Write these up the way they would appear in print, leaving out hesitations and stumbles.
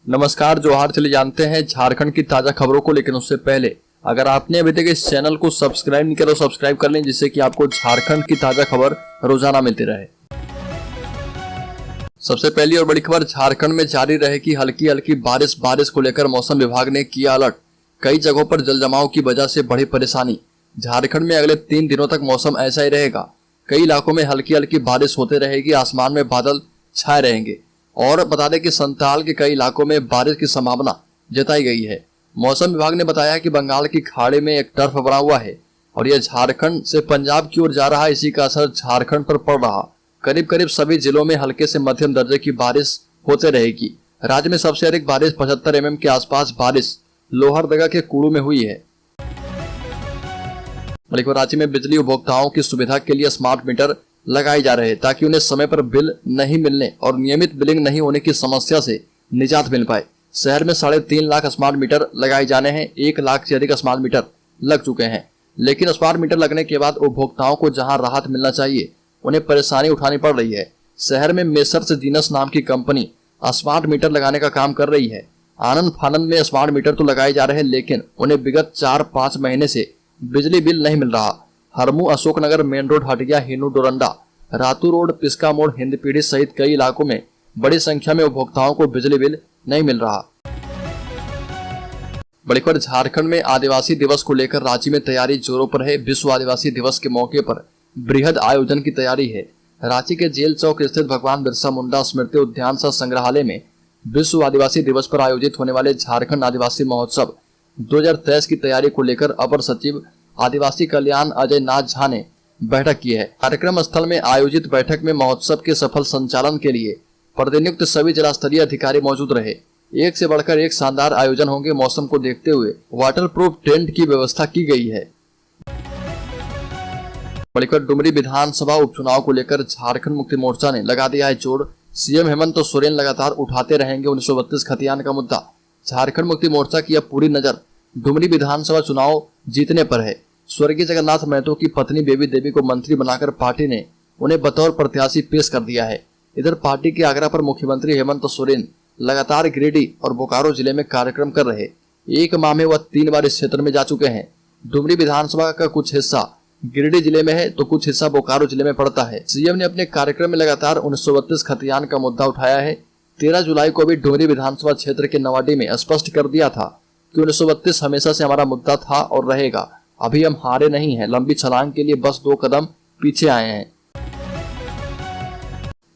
नमस्कार, जोहार। चले जानते हैं झारखंड की ताजा खबरों को, लेकिन उससे पहले अगर आपने अभी तक इस चैनल को सब्सक्राइब नहीं किया तो सब्सक्राइब कर लें, जिससे कि आपको झारखंड की ताजा खबर रोजाना मिलती रहे। सबसे पहली और बड़ी खबर, झारखंड में जारी रहेगी हल्की हल्की बारिश को लेकर मौसम विभाग ने किया अलर्ट। कई जगहों पर जलजमाव की वजह से बढ़ी परेशानी। झारखंड में अगले 3 दिनों तक मौसम ऐसा ही रहेगा। कई इलाकों में हल्की हल्की बारिश होते रहेगी, आसमान में बादल छाए रहेंगे। और बता दें कि संताल के कई इलाकों में बारिश की संभावना जताई गई है। मौसम विभाग ने बताया कि बंगाल की खाड़ी में एक टर्फ बना हुआ है और यह झारखंड से पंजाब की ओर जा रहा है। इसी का असर झारखंड पर पड़ रहा। करीब करीब सभी जिलों में हल्के से मध्यम दर्जे की बारिश होते रहेगी। राज्य में सबसे अधिक बारिश 75 mm के आसपास बारिश लोहरदगा के कुड़ू में हुई है। राज्य में बिजली उपभोक्ताओं की सुविधा के लिए स्मार्ट मीटर लगाए जा रहे हैं, ताकि उन्हें समय पर बिल नहीं मिलने और नियमित बिलिंग नहीं होने की समस्या से निजात मिल पाए। शहर में 3.5 लाख स्मार्ट मीटर लगाए जाने हैं। 1 लाख से अधिक स्मार्ट मीटर लग चुके हैं, लेकिन स्मार्ट मीटर लगने के बाद उपभोक्ताओं को जहां राहत मिलना चाहिए उन्हें परेशानी उठानी पड़ रही है। शहर में मेसर्स जीनस नाम की कंपनी स्मार्ट मीटर लगाने का काम कर रही है। आनंद फानंद में स्मार्ट मीटर तो लगाए जा रहे हैं, लेकिन उन्हें विगत 4-5 महीने से बिजली बिल नहीं मिल रहा। Harmu, Ashoknagar, main road, Hatia, Hinoo, Doranda, Ratu road, Piska मोड़, हिंदपीढ़ी सहित कई इलाकों में बड़ी संख्या में उपभोक्ताओं को बिजली बिल नहीं मिल रहा। बड़ी खबर, झारखंड में आदिवासी दिवस को लेकर राज्य में तैयारी जोरों पर है। विश्व आदिवासी दिवस के मौके पर बृहद आयोजन की तैयारी है। रांची के जेल चौक स्थित भगवान बिरसा मुंडा स्मृति उद्यान सह संग्रहालय में विश्व आदिवासी दिवस पर आयोजित होने वाले झारखंड आदिवासी महोत्सव 2023 की तैयारी को लेकर अपर सचिव आदिवासी कल्याण अजय नाथ झा ने बैठक की है। कार्यक्रम स्थल में आयोजित बैठक में महोत्सव के सफल संचालन के लिए प्रतिनियुक्त सभी जिला स्तरीय अधिकारी मौजूद रहे। एक से बढ़कर एक शानदार आयोजन होंगे। मौसम को देखते हुए वाटर प्रूफ टेंट की व्यवस्था की गई है। डुमरी विधानसभा उपचुनाव को लेकर झारखंड मुक्ति मोर्चा ने लगा दिया है जोर। सीएम हेमंत सोरेन लगातार उठाते रहेंगे 1932 खतियान का मुद्दा। झारखंड मुक्ति मोर्चा की अब पूरी नजर डुमरी विधानसभा चुनाव जीतने पर है। स्वर्गीय जगन्नाथ महतो की पत्नी बेबी देवी को मंत्री बनाकर पार्टी ने उन्हें बतौर प्रत्याशी पेश कर दिया है। इधर पार्टी के आग्रह पर मुख्यमंत्री हेमंत सोरेन लगातार गिरिडीह और बोकारो जिले में कार्यक्रम कर रहे। एक माह में वह 3 बार इस क्षेत्र में जा चुके हैं। डुमरी विधानसभा का कुछ हिस्सा गिरिडीह जिले में है तो कुछ हिस्सा बोकारो जिले में पड़ता है। सीएम ने अपने कार्यक्रम में लगातार 1932 खतियान का मुद्दा उठाया है। 13 जुलाई को भी डुमरी विधानसभा क्षेत्र के नवाडी में स्पष्ट कर दिया था कि 1932 हमेशा से हमारा मुद्दा था और रहेगा। अभी हम हारे नहीं हैं, लंबी छलांग के लिए बस 2 कदम पीछे आए हैं।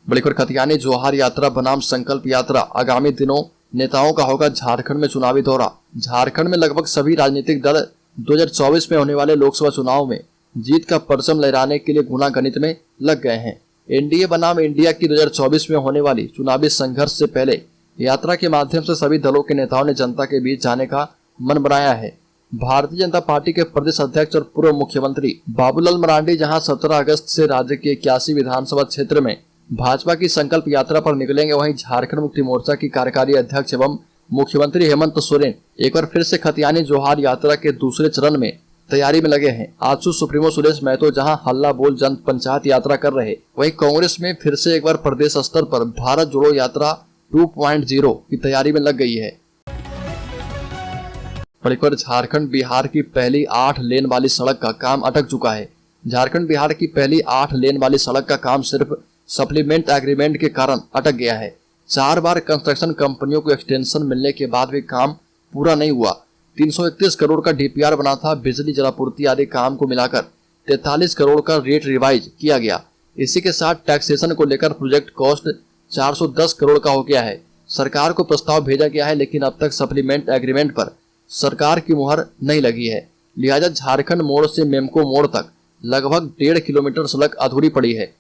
बड़ी खबर, खतियानी जोहार यात्रा बनाम संकल्प यात्रा। आगामी दिनों नेताओं का होगा झारखंड में चुनावी दौरा। झारखंड में लगभग सभी राजनीतिक दल 2024 में होने वाले लोकसभा चुनाव में जीत का परचम लहराने के लिए गुना गणित में लग गए हैं। एनडीए बनाम इंडिया की 2024 में होने वाली चुनावी संघर्ष से पहले यात्रा के माध्यम से सभी दलों के नेताओं ने जनता के बीच जाने का मन बनाया है। भारतीय जनता पार्टी के प्रदेश अध्यक्ष और पूर्व मुख्यमंत्री बाबूलाल मरांडी जहां 17 अगस्त से राज्य के 81 विधानसभा क्षेत्र में भाजपा की संकल्प यात्रा पर निकलेंगे, वहीं झारखंड मुक्ति मोर्चा की कार्यकारी अध्यक्ष एवं मुख्यमंत्री हेमंत सोरेन एक बार फिर से खतियानी जोहार यात्रा के दूसरे चरण में तैयारी में लगे हैं। आजसू सुप्रीमो सुरेश महतो जहां हल्ला बोल जन पंचायत यात्रा कर रहे, वहीं कांग्रेस में फिर से एक बार प्रदेश स्तर पर भारत जोड़ो यात्रा 2.0 की तैयारी में लग गई है। झारखंड बिहार की पहली 8 लेन वाली सड़क का काम अटक चुका है। झारखंड बिहार की पहली 8 लेन वाली सड़क का काम सिर्फ सप्लीमेंट एग्रीमेंट के कारण अटक गया है। 4 बार कंस्ट्रक्शन कंपनियों को एक्सटेंशन मिलने के बाद भी काम पूरा नहीं हुआ। 331 करोड़ का डीपीआर बना था। बिजली, जलापूर्ति आदि काम को मिलाकर 43 करोड़ का रेट रिवाइज किया गया। इसी के साथ टैक्सेशन को लेकर प्रोजेक्ट कॉस्ट 410 करोड़ का हो गया है। सरकार को प्रस्ताव भेजा गया है, लेकिन अब तक सप्लीमेंट एग्रीमेंट पर सरकार की मुहर नहीं लगी है। लिहाजा झारखंड मोड़ से मेमको मोड़ तक लगभग 1.5 किलोमीटर सड़क अधूरी पड़ी है।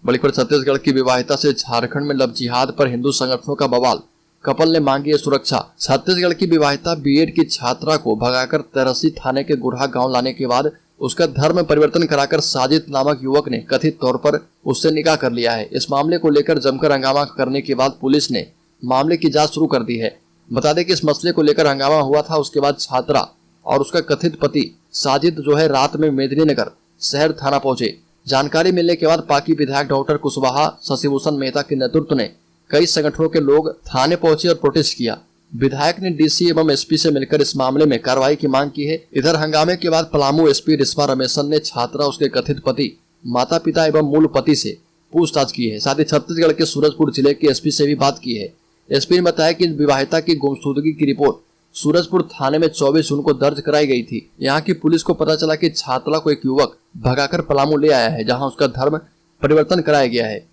बड़ी खबर, छत्तीसगढ़ की विवाहिता से झारखंड में लव जिहाद पर हिंदू संगठनों का बवाल। कपल ने मांगी है सुरक्षा। छत्तीसगढ़ की विवाहिता बीएड की छात्रा को भगाकर तरसी थाने के गुरहा गांव लाने के बाद उसका धर्म परिवर्तन कराकर साजिद नामक युवक ने कथित तौर पर उससे निकाह कर लिया है। इस मामले को लेकर जमकर हंगामा करने के बाद पुलिस ने मामले की जांच शुरू कर दी है। बता दें कि इस मसले को लेकर हंगामा हुआ था। उसके बाद छात्रा और उसका कथित पति साजिद रात में मेदिनीनगर शहर थाना पहुंचे। जानकारी मिलने के बाद पाकी विधायक डॉक्टर कुशवाहा शशिभूषण मेहता के नेतृत्व ने कई संगठनों के लोग थाने पहुंचे और प्रोटेस्ट किया। विधायक ने डीसी एवं एसपी से मिलकर इस मामले में कार्रवाई की मांग की है। इधर हंगामे के बाद पलामू एसपी रिश्मा रमेशन ने छात्रा, उसके कथित पति, माता पिता एवं मूल पति से पूछताछ की है। साथ ही छत्तीसगढ़ के सूरजपुर जिले के एसपी से भी बात की है। एसपी ने बताया कि विवाहिता की गुमशुदगी की रिपोर्ट सूरजपुर थाने में 24 जून को दर्ज कराई गई थी। यहाँ की पुलिस को पता चला कि छात्रा को एक युवक भगाकर पलामू ले आया है, जहाँ उसका धर्म परिवर्तन कराया गया है।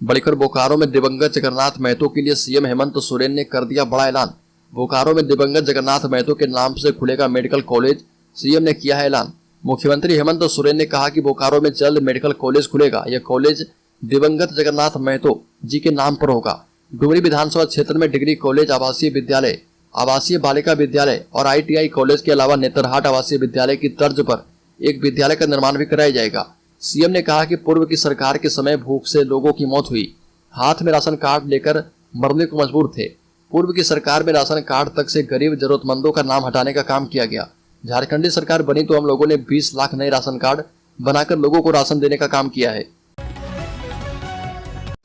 बढ़कर बोकारो में दिवंगत जगन्नाथ महतो के लिए सीएम हेमंत सोरेन ने कर दिया बड़ा ऐलान। बोकारो में दिवंगत जगन्नाथ महतो के नाम से खुलेगा मेडिकल कॉलेज, सीएम ने किया है ऐलान। मुख्यमंत्री हेमंत सोरेन ने कहा कि बोकारो में जल्द मेडिकल कॉलेज खुलेगा। यह कॉलेज दिवंगत जगन्नाथ महतो जी के नाम पर होगा। डुमरी विधानसभा क्षेत्र में डिग्री कॉलेज, आवासीय विद्यालय, आवासीय बालिका विद्यालय और ITI कॉलेज के अलावा नेतरहाट आवासीय विद्यालय की तर्ज पर एक विद्यालय का निर्माण भी कराया जाएगा। सीएम ने कहा कि पूर्व की सरकार के समय भूख से लोगों की मौत हुई, हाथ में राशन कार्ड लेकर मरने को मजबूर थे। पूर्व की सरकार में राशन कार्ड तक से गरीब जरूरतमंदों का नाम हटाने का काम किया गया। झारखंडी सरकार बनी तो हम लोगों ने 20 लाख नए राशन कार्ड बनाकर लोगों को राशन देने का काम किया है।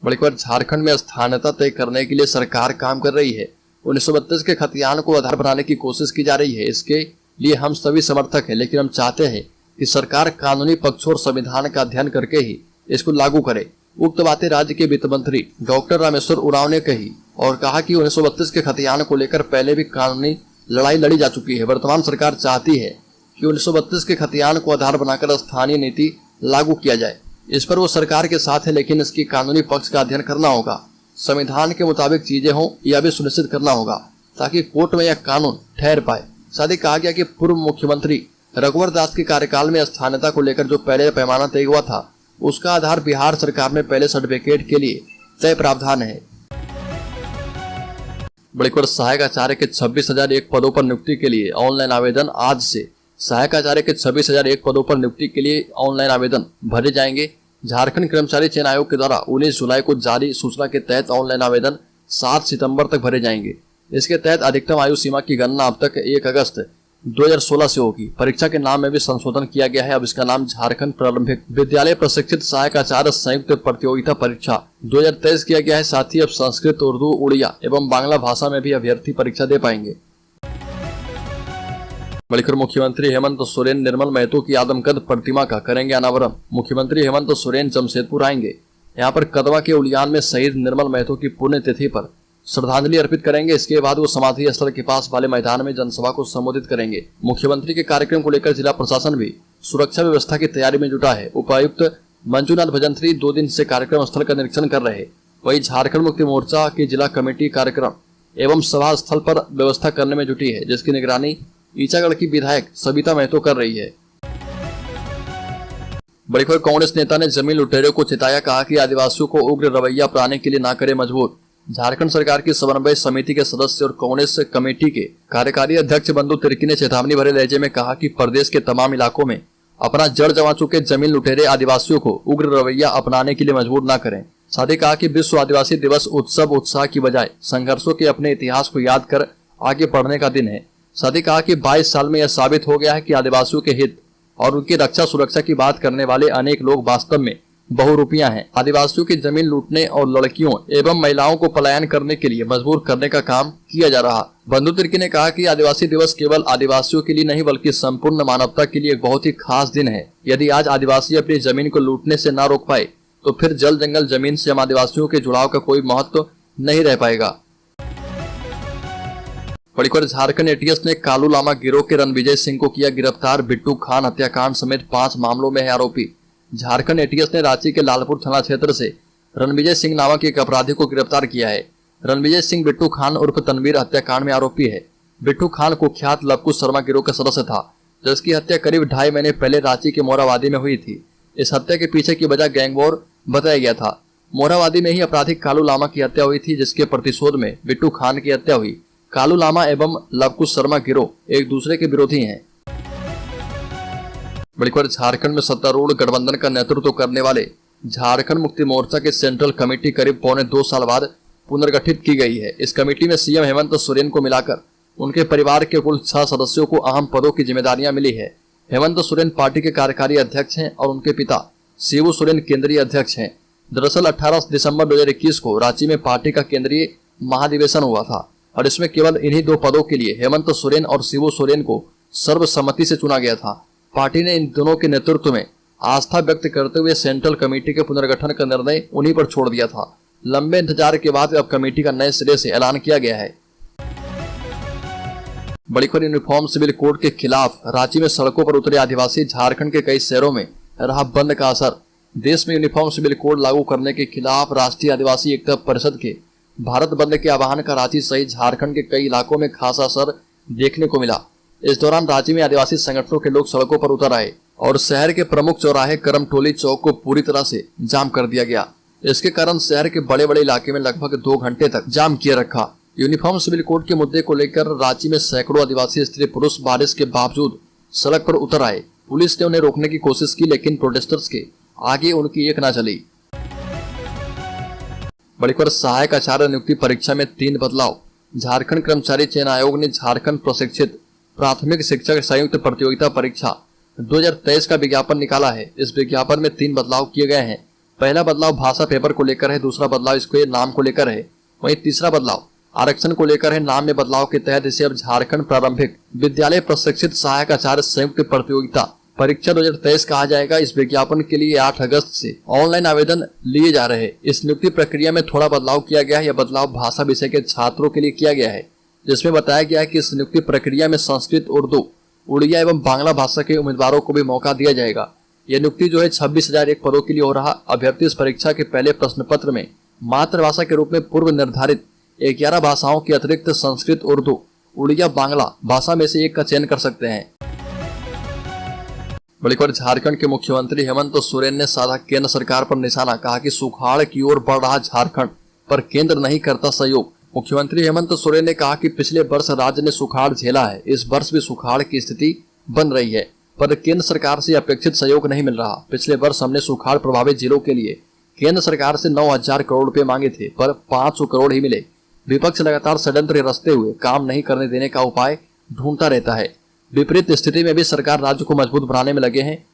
बल्कि झारखंड में स्थानीयता तय करने के लिए सरकार काम कर रही है। 1932 के खतियान को आधार बनाने की कोशिश की जा रही है। इसके लिए हम सभी समर्थक हैं, लेकिन हम चाहते हैं कि सरकार कानूनी पक्षों और संविधान का अध्ययन करके ही इसको लागू करे। उक्त बातें राज्य के वित्त मंत्री डॉक्टर रामेश्वर उरांव ने कही और कहा कि 1932 के खतियान को लेकर पहले भी कानूनी लड़ाई लड़ी जा चुकी है। वर्तमान सरकार चाहती है कि 1932 के खतियान को आधार बनाकर स्थानीय नीति लागू किया जाए। इस पर वो सरकार के साथ है, लेकिन इसकी कानूनी पक्ष का अध्ययन करना होगा। संविधान के मुताबिक चीजें हों यह भी सुनिश्चित करना होगा ताकि कोर्ट में यह कानून ठहर पाए। साथ ही कहा गया कि पूर्व मुख्यमंत्री रघुवर दास के कार्यकाल में स्थानीयता को लेकर जो पहले पैमाना तय हुआ था, उसका आधार बिहार सरकार में पहले सर्टिफिकेट के लिए तय प्रावधान है। बड़ीकोट सहायक आचार्य के 26,001 पदों पर नियुक्ति के लिए ऑनलाइन आवेदन आज से। सहायक आचार्य के 26,001 पदों पर नियुक्ति के लिए ऑनलाइन आवेदन भरे जाएंगे। झारखंड कर्मचारी चयन आयोग के द्वारा 19 जुलाई को जारी सूचना के तहत ऑनलाइन आवेदन 7 सितंबर तक भरे जाएंगे। इसके तहत अधिकतम आयु सीमा की गणना अब तक 1 अगस्त 2016 से होगी। परीक्षा के नाम में भी संशोधन किया गया है। अब इसका नाम झारखंड प्रारंभिक विद्यालय प्रशिक्षित सहायक आचार्य संयुक्त प्रतियोगिता परीक्षा 2023 किया गया है। साथ ही अब संस्कृत, उर्दू, उड़िया एवं बांग्ला भाषा में भी अभ्यर्थी परीक्षा दे पाएंगे। बल्कि मुख्यमंत्री हेमंत सोरेन निर्मल महतो की आदमकद प्रतिमा का करेंगे अनावरण। मुख्यमंत्री हेमंत सोरेन जमशेदपुर आएंगे। यहाँ पर कदवा के उलियान में शहीद निर्मल महतो की पुण्यतिथि पर श्रद्धांजलि अर्पित करेंगे। इसके बाद वो समाधि स्थल के पास वाले मैदान में जनसभा को संबोधित करेंगे। मुख्यमंत्री के कार्यक्रम को लेकर जिला प्रशासन भी सुरक्षा व्यवस्था की तैयारी में जुटा है। उपायुक्त मंजूनाथ भजंत्री 2 दिन से कार्यक्रम स्थल का निरीक्षण कर रहे। वही झारखंड मुक्ति मोर्चा की जिला कमेटी कार्यक्रम एवं सभा स्थल पर व्यवस्था करने में जुटी है, जिसकी निगरानी ईचागढ़ की विधायक सविता महतो कर रही है। बड़ी खबर, कांग्रेस नेता ने जमीन लुटेरों को चिताया, कहा कि आदिवासियों को उग्र रवैया अपनाने के लिए ना करे मजबूर। झारखंड सरकार की समन्वय समिति के सदस्य और कांग्रेस कमेटी के कार्यकारी अध्यक्ष बंधु तिर्की ने चेतावनी भरे लहजे में कहा कि प्रदेश के तमाम इलाकों में अपना जड़ जमा चुके जमीन लुटेरे आदिवासियों को उग्र रवैया अपनाने के लिए मजबूर न करें। साथ ही कहा कि विश्व आदिवासी दिवस उत्सव उत्साह की बजाय संघर्षों के अपने इतिहास को याद कर आगे बढ़ने का दिन है। साथ ही कहा कि 22 साल में यह साबित हो गया है कि आदिवासियों के हित और उनकी रक्षा सुरक्षा की बात करने वाले अनेक लोग वास्तव में बहुरूपियां हैं। आदिवासियों की जमीन लूटने और लड़कियों एवं महिलाओं को पलायन करने के लिए मजबूर करने का काम किया जा रहा। बंधु तिर्की ने कहा कि आदिवासी दिवस केवल आदिवासियों के लिए नहीं बल्कि संपूर्ण मानवता के लिए एक बहुत ही खास दिन है। यदि आज आदिवासी अपनी जमीन को लूटने से न रोक पाए तो फिर जल जंगल जमीन से हम आदिवासियों के जुड़ाव का कोई महत्व नहीं रह पाएगा। बड़ी खबर, झारखंड एटीएस ने कालू लामा गिरोह के रणविजय सिंह को किया गिरफ्तार। बिट्टू खान हत्याकांड समेत 5 मामलों में है आरोपी। झारखंड एटीएस ने रांची के लालपुर थाना क्षेत्र से रणविजय सिंह नामक एक अपराधी को गिरफ्तार किया है। रणविजय सिंह बिट्टू खान उर्फ तनवीर हत्याकांड में आरोपी है। बिट्टू खान कुख्यात लवकुश शर्मा गिरोह का सदस्य था, जिसकी हत्या करीब 2.5 महीने पहले रांची के मोराबादी में हुई थी। इस हत्या के पीछे की वजह गैंगवॉर बताया गया था। मोराबादी में ही अपराधी कालू लामा की हत्या हुई थी, जिसके प्रतिशोध में बिट्टू खान की हत्या हुई। कालू लामा एवं लवकुश शर्मा गिरोह एक दूसरे के विरोधी हैं। बड़ी खबर, झारखंड में सत्तारूढ़ गठबंधन का नेतृत्व करने वाले झारखंड मुक्ति मोर्चा की सेंट्रल कमेटी करीब 2.25 साल बाद पुनर्गठित की गई है। इस कमेटी में सीएम हेमंत सोरेन को मिलाकर उनके परिवार के कुल 6 सदस्यों को अहम पदों की जिम्मेदारियां मिली है। हेमंत सोरेन पार्टी के कार्यकारी अध्यक्ष हैं और उनके पिता शिबू सोरेन केंद्रीय अध्यक्ष हैं। दरअसल 18 दिसंबर 2021 को रांची में पार्टी का केंद्रीय महाधिवेशन हुआ था और इसमें केवल इन्हीं दो पदों के लिए हेमंत सोरेन और शिबू सोरेन को सर्वसम्मति से चुना गया था। पार्टी ने इन दोनों के नेतृत्व में आस्था व्यक्त करते हुए सेंट्रल कमेटी के पुनर्गठन का निर्णय उन्हीं पर छोड़ दिया था। लंबे इंतजार के बाद अब कमेटी का नए सिरे से ऐलान किया गया है। बड़ी खबर, यूनिफॉर्म सिविल कोड के खिलाफ रांची में सड़कों पर उतरे आदिवासी। झारखंड के कई शहरों में रहा बंद का असर। देश में यूनिफॉर्म सिविल कोड लागू करने के खिलाफ राष्ट्रीय आदिवासी एकता परिषद के भारत बंद के आह्वान का रांची सहित झारखंड के कई इलाकों में खासा असर देखने को मिला। इस दौरान रांची में आदिवासी संगठनों के लोग सड़कों पर उतर आए और शहर के प्रमुख चौराहे करमटोली चौक को पूरी तरह से जाम कर दिया गया। इसके कारण शहर के बड़े बड़े इलाके में लगभग 2 घंटे तक जाम किए रखा। यूनिफॉर्म सिविल कोड के मुद्दे को लेकर रांची में सैकड़ों आदिवासी स्त्री पुरुष बारिश के बावजूद सड़क पर उतर आए। पुलिस ने उन्हें रोकने की कोशिश की, लेकिन प्रोटेस्टर्स के आगे उनकी एक न चली। बड़ी खबर, सहायक आचार्य नियुक्ति परीक्षा में 3 बदलाव। झारखंड कर्मचारी चयन आयोग ने झारखंड प्रशिक्षित प्राथमिक शिक्षक संयुक्त प्रतियोगिता परीक्षा 2023 का विज्ञापन निकाला है। इस विज्ञापन में 3 बदलाव किए गए हैं। पहला बदलाव भाषा पेपर को लेकर है, दूसरा बदलाव इसके नाम को लेकर है, वहीं तीसरा बदलाव आरक्षण को लेकर है। नाम में बदलाव के तहत इसे अब झारखंड प्रारंभिक विद्यालय प्रशिक्षित सहायक आचार्य संयुक्त प्रतियोगिता परीक्षा 2023 कहा जाएगा। इस विज्ञापन के लिए 8 अगस्त से ऑनलाइन आवेदन लिए जा रहे हैं। इस नियुक्ति प्रक्रिया में थोड़ा बदलाव किया गया है। यह बदलाव भाषा विषय के छात्रों के लिए किया गया है, जिसमें बताया गया है कि इस नियुक्ति प्रक्रिया में संस्कृत, उर्दू, उड़िया एवं बांग्ला भाषा के उम्मीदवारों को भी मौका दिया जाएगा। यह नियुक्ति जो है 26,001 पदों के लिए हो रहा। अभ्यर्थी इस परीक्षा के पहले प्रश्न पत्र में मातृभाषा के रूप में पूर्व निर्धारित 11 भाषाओं के अतिरिक्त संस्कृत, उर्दू, उड़िया, बांग्ला भाषा में से एक का चयन कर सकते हैं। बड़ी खबर, झारखंड के मुख्यमंत्री हेमंत सोरेन ने साधा केंद्र सरकार पर निशाना। कहा कि सुखाड़ की ओर बढ़ रहा झारखंड पर केंद्र नहीं करता सहयोग। मुख्यमंत्री हेमंत सोरेन ने कहा कि पिछले वर्ष राज्य ने सुखाड़ झेला है, इस वर्ष भी सुखाड़ की स्थिति बन रही है, पर केंद्र सरकार से अपेक्षित सहयोग नहीं मिल रहा। पिछले वर्ष हमने सुखाड़ प्रभावित जिलों के लिए केंद्र सरकार से 9,000 करोड़ रुपए मांगे थे, पर 500 करोड़ ही मिले। विपक्ष लगातार षड्यंत्र रचते हुए काम नहीं करने देने का उपाय ढूंढता रहता है। विपरीत स्थिति में भी सरकार राज्य को मजबूत बनाने में लगे हैं।